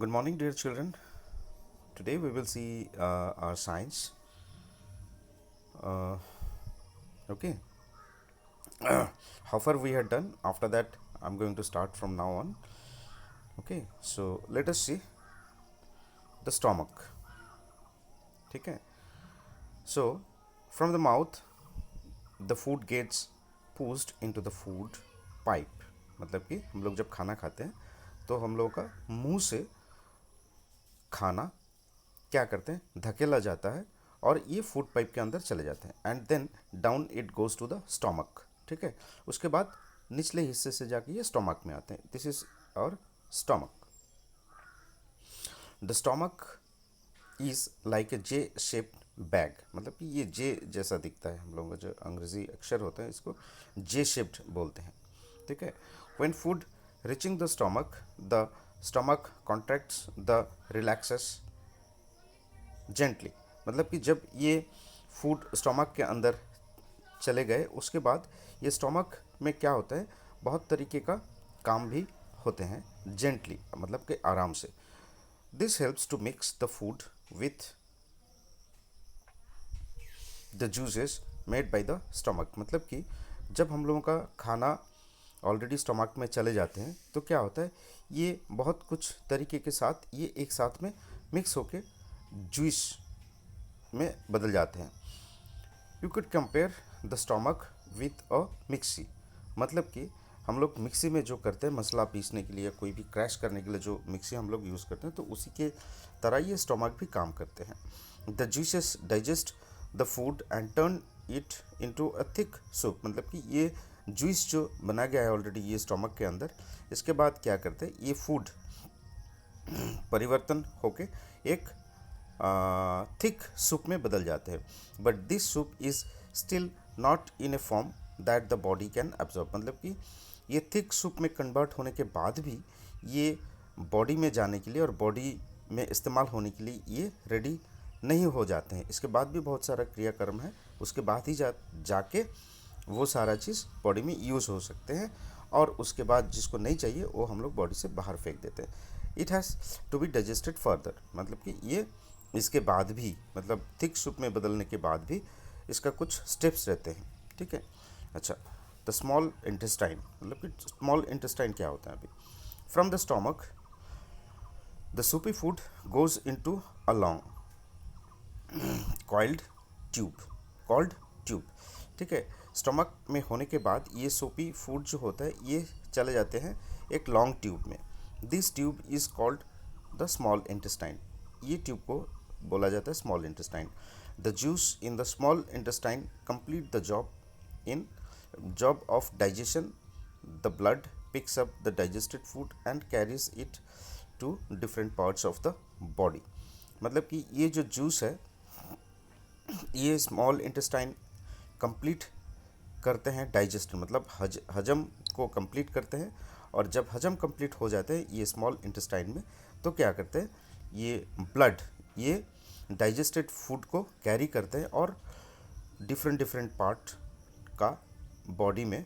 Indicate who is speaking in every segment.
Speaker 1: Good morning, dear children. Today we will see our science. Uh, okay, how far we had done. After that, I'm going to start from now on. Okay, so let us see the stomach. Okay, so from the mouth, the food gets pushed into the food pipe. मतलब कि हम लोग जब खाना खाते हैं तो हम लोगों का मुंह से खाना क्या करते हैं, धकेला जाता है और ये फूड पाइप के अंदर चले जाते हैं and then down it goes to the stomach. ठीक है, उसके बाद निचले हिस्से से जाके ये स्टोमक में आते हैं. This is our stomach. The stomach is like a J shaped bag. मतलब कि ये जे जैसा दिखता है. हम लोगों का जो अंग्रेजी अक्षर होते हैं इसको जे शेप्ड बोलते हैं. ठीक है, when food reaching the stomach contracts the relaxes gently. मतलब कि जब ये फूड स्टोमक के अंदर चले गए उसके बाद ये स्टोमक में क्या होता है, बहुत तरीके का काम भी होते हैं जेंटली, मतलब कि आराम से. This helps to mix the food with the juices made by the stomach. मतलब कि जब हम लोगों का खाना ऑलरेडी स्टोमक में चले जाते हैं तो क्या होता है, ये बहुत कुछ तरीके के साथ ये एक साथ में मिक्स होके जूस में बदल जाते हैं. You could compare the stomach with a mixie. मतलब कि हम लोग मिक्सी में जो करते हैं मसाला पीसने के लिए, कोई भी क्रैश करने के लिए जो मिक्सी हम लोग यूज़ करते हैं, तो उसी के तरह ये स्टोमक भी काम करते हैं. The juices digest the food and turn it into a thick soup. मतलब कि ये जूस जो बना गया है ऑलरेडी ये स्टोमक के अंदर, इसके बाद क्या करते हैं, ये फूड परिवर्तन होके एक थिक सूप में बदल जाते हैं. But this soup is still not in A form that the body can absorb. मतलब कि ये थिक सूप में कन्वर्ट होने के बाद भी ये बॉडी में जाने के लिए और बॉडी में इस्तेमाल होने के लिए ये रेडी नहीं हो जाते हैं. इसके बाद भी बहुत सारा क्रियाक्रम है, उसके बाद ही जाके वो सारा चीज़ बॉडी में यूज़ हो सकते हैं और उसके बाद जिसको नहीं चाहिए वो हम लोग बॉडी से बाहर फेंक देते हैं. It has to be digested further. मतलब कि ये इसके बाद भी, मतलब थिक सूप में बदलने के बाद भी इसका कुछ स्टेप्स रहते हैं. ठीक है, अच्छा. The small intestine. मतलब कि स्मॉल इंटेस्टाइन क्या होता है अभी. From the stomach the Supi food goes into a long coiled tube. Called tube. ठीक है, स्टमक में होने के बाद ये सोपी फूड जो होता है ये चले जाते हैं एक लॉन्ग ट्यूब में. This tube is called the small intestine. ये ट्यूब को बोला जाता है small intestine. The juice in the small intestine complete the job of digestion. The blood picks up the digested food and carries it to different parts of the body. मतलब कि ये जो juice है ये स्मॉल इंटेस्टाइन कंप्लीट करते हैं digest, मतलब हजम को कंप्लीट करते हैं. और जब हजम कंप्लीट हो जाते हैं ये स्मॉल इंटेस्टाइन में, तो क्या करते हैं, ये ब्लड ये डाइजेस्टेड फूड को कैरी करते हैं और डिफरेंट पार्ट का बॉडी में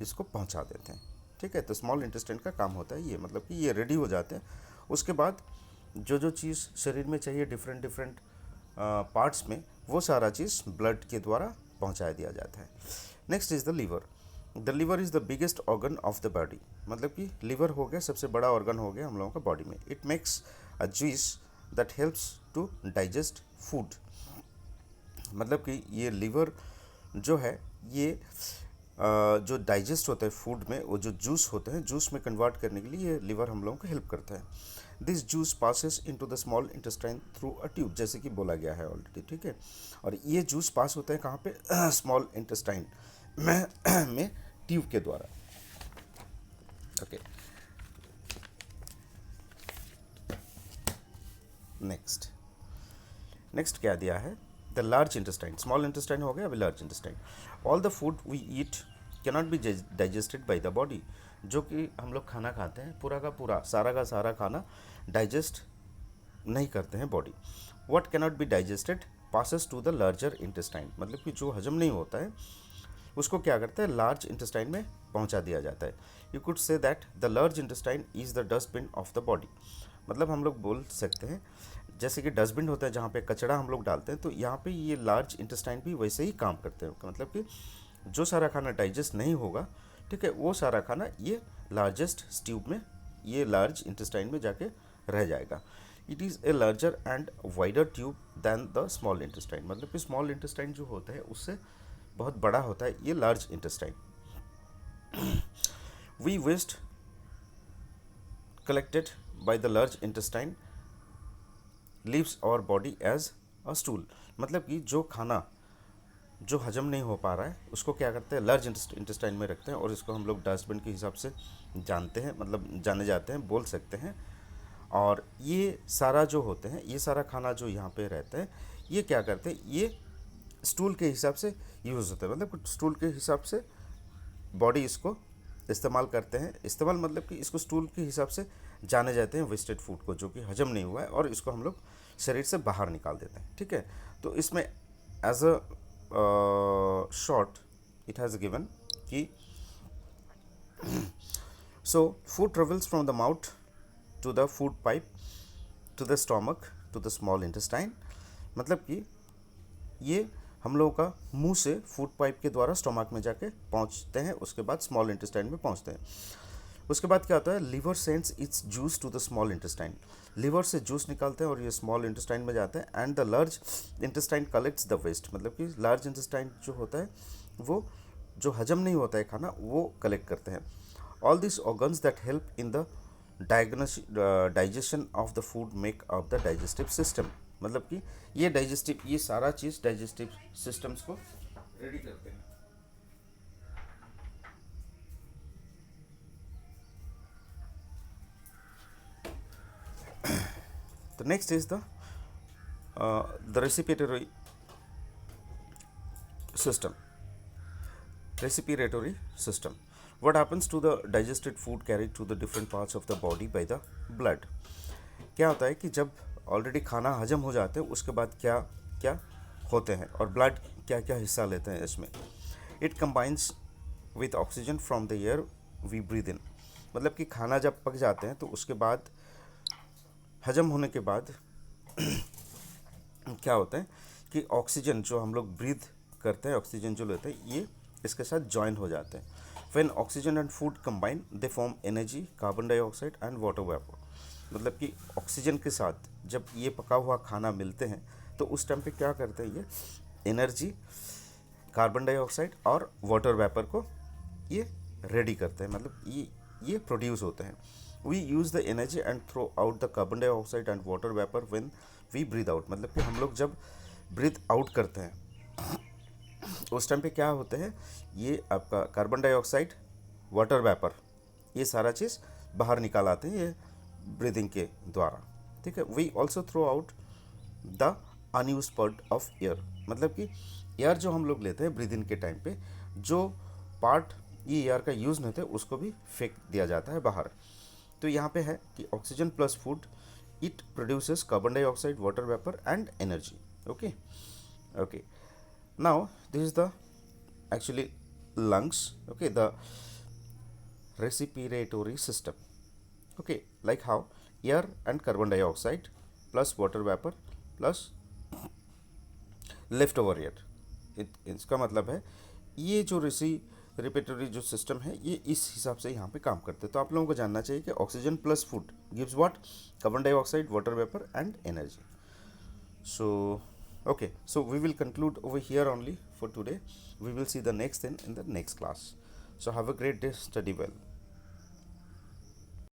Speaker 1: इसको पहुंचा देते हैं. ठीक है, तो स्मॉल इंटेस्टाइन का काम होता है ये. मतलब कि ये रेडी हो जाते हैं. उसके बाद जो चीज़ शरीर में चाहिए डिफरेंट पार्ट्स में, वो सारा चीज़ ब्लड के द्वारा पहुंचा दिया जाता है. Next is the liver. The liver is the biggest organ of the body. मतलब कि लीवर हो गया सबसे बड़ा ऑर्गन हो गया हम लोगों का बॉडी में. It makes a juice that helps to digest food. मतलब कि ये लीवर जो है ये जो डाइजेस्ट होता है फूड में, वो जो जूस होते हैं जूस में कन्वर्ट करने के लिए ये लीवर हम लोगों को हेल्प करता है. This juice passes into the small intestine through a tube. जैसे कि बोला गया है ऑलरेडी. ठीक है, और ये जूस पास होता है कहाँ पे, स्मॉल इंटेस्टाइन में ट्यूब के द्वारा. ओके, नेक्स्ट क्या दिया है, the large intestine. Small intestine हो गया, अभी large intestine. All the food we eat cannot be digested by the body. जो कि हम लोग खाना खाते हैं पूरा का पूरा सारा का सारा खाना डाइजेस्ट नहीं करते हैं body. What cannot be digested passes to the larger intestine. मतलब कि जो हजम नहीं होता है उसको क्या करते हैं लार्ज इंटेस्टाइन में पहुंचा दिया जाता है. You could say that the large intestine is the dustbin of the body. मतलब हम लोग बोल सकते हैं जैसे कि डस्टबिन होता है जहाँ पे कचरा हम लोग डालते हैं, तो यहाँ पे ये लार्ज इंटेस्टाइन भी वैसे ही काम करते हैं। मतलब कि जो सारा खाना डाइजेस्ट नहीं होगा, ठीक है, वो सारा खाना ये लार्जेस्ट ट्यूब में, ये लार्ज इंटेस्टाइन में जाके रह जाएगा। It is a larger and wider tube than the small intestine. मतलब कि स्मॉल इंटेस्टाइन जो होता है उससे बहुत बड़ा होता है ये large intestine. We waste collected by the large intestine leaves our body as a stool। मतलब कि जो खाना जो हजम नहीं हो पा रहा है उसको क्या करते हैं, लार्ज इंटेस्टाइन में रखते हैं, और इसको हम लोग डस्टबिन के हिसाब से जानते हैं, मतलब जाने जाते हैं, बोल सकते हैं। और ये सारा जो होते हैं, ये सारा खाना जो यहाँ पे रहते हैं, ये क्या करते हैं, ये स्टूल के हिसाब से यूज़ होता है। मतलब स्टूल के हिसाब से बॉडी इसको इस्तेमाल करते हैं। इस्तेमाल मतलब कि इसको स्टूल के हिसाब से जाने जाते हैं वेस्टेड फूड को, जो कि हजम नहीं हुआ है, और इसको हम लोग शरीर से बाहर निकाल देते हैं। ठीक है, तो इसमें as a short it has given कि so food travels from the mouth to the food pipe to the stomach to the small intestine. मतलब कि ये हम लोगों का मुंह से फूड पाइप के द्वारा स्टोमक में जाके पहुंचते हैं, उसके बाद स्मॉल इंटेस्टाइन में पहुंचते हैं। उसके बाद क्या होता है, liver sends its juice to the small intestine. Liver से जूस निकालते हैं और ये स्मॉल इंटेस्टाइन में जाते हैं। And the large intestine collects the waste. मतलब कि लार्ज इंटेस्टाइन जो होता है वो जो हजम नहीं होता है खाना, वो कलेक्ट करते हैं। All this organs that help in the digestion of the food make of the digestive system. मतलब कि ये डाइजेस्टिव, ये सारा चीज़ डाइजेस्टिव सिस्टम्स को रेडी करते हैं। तो next is the respiratory system. Respiratory system, what happens to the digested food carried to the different parts of the body by the blood। क्या होता है कि जब ऑलरेडी खाना हजम हो जाते हैं उसके बाद क्या क्या होते हैं, और ब्लड क्या क्या हिस्सा लेते हैं इसमें। It combines with oxygen from the air we breathe in. मतलब कि खाना जब पक जाते हैं तो उसके बाद हजम होने के बाद क्या होता है कि ऑक्सीजन जो हम लोग ब्रीथ करते हैं, ऑक्सीजन जो लेते हैं, ये इसके साथ जॉइन हो जाते हैं। When oxygen and food combine they form energy, carbon dioxide and water vapour. मतलब कि ऑक्सीजन के साथ जब ये पका हुआ खाना मिलते हैं तो उस टाइम पे क्या करते हैं, ये एनर्जी, कार्बन डाइऑक्साइड और वाटर वेपर को ये रेडी करते हैं। मतलब ये प्रोड्यूस होते हैं। We use the energy and throw out the carbon dioxide and water vapour when we breathe out. मतलब कि हम लोग जब ब्रीथ आउट करते हैं उस टाइम पे क्या होते हैं, ये आपका कार्बन डाइऑक्साइड, वाटर वेपर, ये सारा चीज़ बाहर निकाल आते हैं ये ब्रीदिंग के द्वारा। ठीक है, we also throw out the unused part of air. मतलब कि एयर जो हम लोग लेते हैं ब्रीदिंग के टाइम पे, जो पार्ट ये एयर का यूज़ नहीं होता है उसको भी फेंक दिया जाता है बाहर। तो यहाँ पे है कि oxygen plus food it produces carbon dioxide, water vapour and energy. Okay okay, now this is the actually lungs, okay, the respiratory system, okay, like how air and carbon dioxide plus water vapor plus leftover air, इसका मतलब है ये जो respiratory जो system है ये इस हिसाब से यहाँ पे काम करते हैं। तो आप लोगों को जानना चाहिए कि oxygen plus food gives what, carbon dioxide, water vapour and energy. So okay, so we will conclude over here only for today. We will see the next thing in the next class. So have a great day, study well.